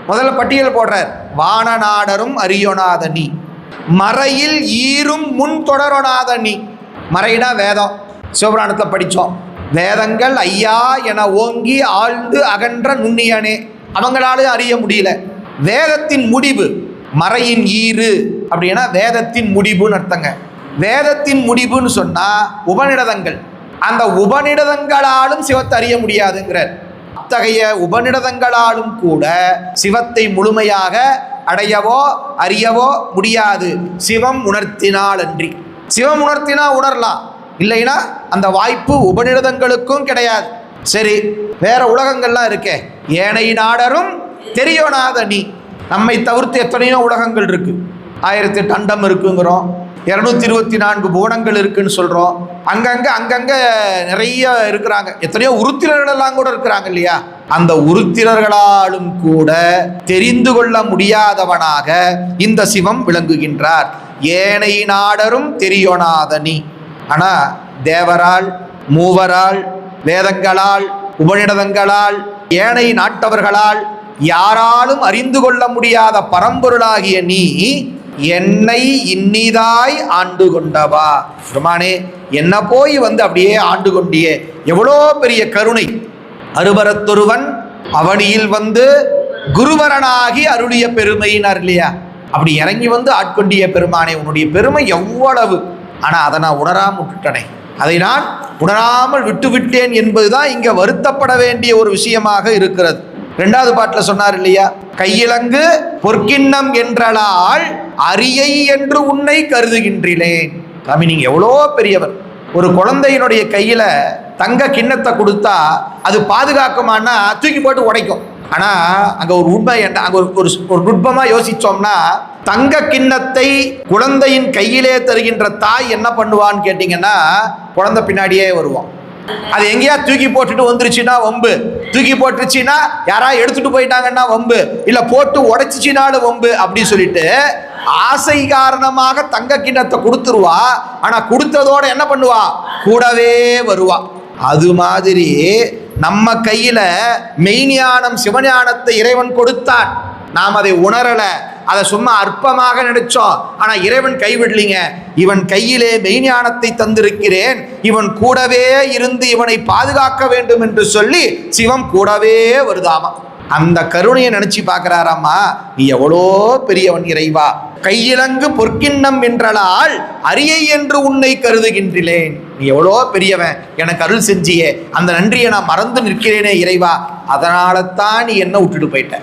முதல்ல பட்டியல் போடுறார். வானநாடரும் அறியொணாத நீ, மறையில் ஈரும் முன் தொடரொணாத நீ. மறைனா வேதம், சிவபுராணத்தை படித்தோம். வேதங்கள் ஐயா என ஓங்கி ஆழ்ந்து அகன்ற நுண்ணியனே, அவங்களால அறிய முடியல. வேதத்தின் முடிவு மறையின் ஈறு அப்படின்னா வேதத்தின் முடிவுன்னு அர்த்தங்க. வேதத்தின் முடிவுன்னு சொன்னா உபநிடதங்கள். அந்த உபநிடதங்களாலும் சிவத்தை அறிய முடியாதுங்கிறார். அத்தகைய உபநிடதங்களாலும் கூட சிவத்தை முழுமையாக அடையவோ அறியவோ முடியாது, சிவம் உணர்த்தினால் அன்றி. சிவம் உணர்த்தினா உணரலாம், இல்லைன்னா அந்த வாய்ப்பு உபநிடதங்களுக்கும் கிடையாது. சரி, வேற உலகங்கள்லாம் இருக்கே. ஏனை நாடரும் தெரியொணாத நீ. நம்மை தவிர்த்து எத்தனையோ உலகங்கள் இருக்கு. 1008 அண்டம் இருக்குங்கிறோம், 224 புவனங்கள் இருக்குன்னு சொல்றோம். அங்கங்க நிறைய இருக்கிறாங்க. எத்தனையோ உருத்திரர்கள் எல்லாம் கூட இருக்கிறாங்க இல்லையா? அந்த உருத்திரர்களாலும் கூட தெரிந்து கொள்ள முடியாதவனாக இந்த சிவம் விளங்குகின்றார். ஏனை நாடரும் தெரியொணாத நீ. ஆனா தேவரால், மூவரால், வேதங்களால், உபநிடதங்களால், ஏனை நாட்டவர்களால் யாராலும் அறிந்து கொள்ள முடியாத பரம்பொருளாகிய நீ என்னை இன்னிதாய் ஆண்டு கொண்டவா. பெருமானே, என்ன போய் அப்படியே ஆண்டு கொண்டியே, எவ்வளோ பெரிய கருணை. அருபரத்தொருவன் அவனியில் குருவரனாகி அருளிய பெருமையினார் இல்லையா? அப்படி இறங்கி ஆட்கொண்டிய பெருமானே, உன்னுடைய பெருமை எவ்வளவு. ஆனா அதை நான் உணராமல் விட்டுட்டனே, அதை நான் உணராமல் விட்டுவிட்டேன் என்பதுதான் இங்க வருத்தப்பட வேண்டிய ஒரு விஷயமாக இருக்கிறது. 2வது பாட்டில் சொன்னார் இல்லையா? கையிலங்கு பொற்கிண்ணம் என்றால் அரியை என்று உன்னை கருதுகின்றேன். சாமி, நீங்க எவ்வளோ பெரியவர். ஒரு குழந்தையினுடைய கையில தங்க கிண்ணத்தை கொடுத்தா அது பாதுகாக்குமானா தூக்கி போட்டு உடைக்கும். ஆனா அங்க ஒரு உண்மை என்ன, அங்க ஒரு நுட்பமா யோசிச்சோம்னா, தங்க கிண்ணத்தை குழந்தையின் கையிலே தருகின்ற தாய் என்ன பண்ணுவான்னு கேட்டீங்கன்னா, குழந்தை பின்னாடியே வருவான். அது எங்கேயா தூக்கி போட்டுட்டு வந்துருச்சுன்னா வம்பு, தூக்கி போட்டுருச்சுன்னா யாரா எடுத்துட்டு போயிட்டாங்கன்னா வம்பு, இல்ல போட்டு உடைச்சிச்சினாலும் வம்பு அப்படி சொல்லிட்டு ஆசை காரணமாக தங்க கிண்ணத்தை கொடுத்துருவா. ஆனா கொடுத்ததோட என்ன பண்ணுவா? கூடவே வருவா. அது மாதிரி நம்ம கையில மெய்ஞானம் சிவஞானத்தை இறைவன் கொடுத்தான். நாம் அதை உணரல, அதை சும்மா அற்பமாக நினைச்சோம். ஆனா இறைவன் கைவிடலிங்க. இவன் கையிலே மெய்ஞானத்தை தந்திருக்கிறேன், இவன் கூடவே இருந்து இவனை பாதுகாக்க வேண்டும் என்று சொல்லி சிவம் கூடவே வருதாமா. அந்த கருணையை நினைச்சு பார்க்கிறாராமா. நீ எவ்வளோ பெரியவன் இறைவா. கையிலங்கு பொற்கிண்ணம் என்றால் அரியை என்று உன்னை கருதுகின்றேன். நீ எவ்வளோ பெரியவன், எனக்கு அருள் செஞ்சியே, அந்த நன்றியை நான் மறந்து நிற்கிறேனே இறைவா. அதனால தான் நீ என்ன விட்டுட்டு போயிட்ட.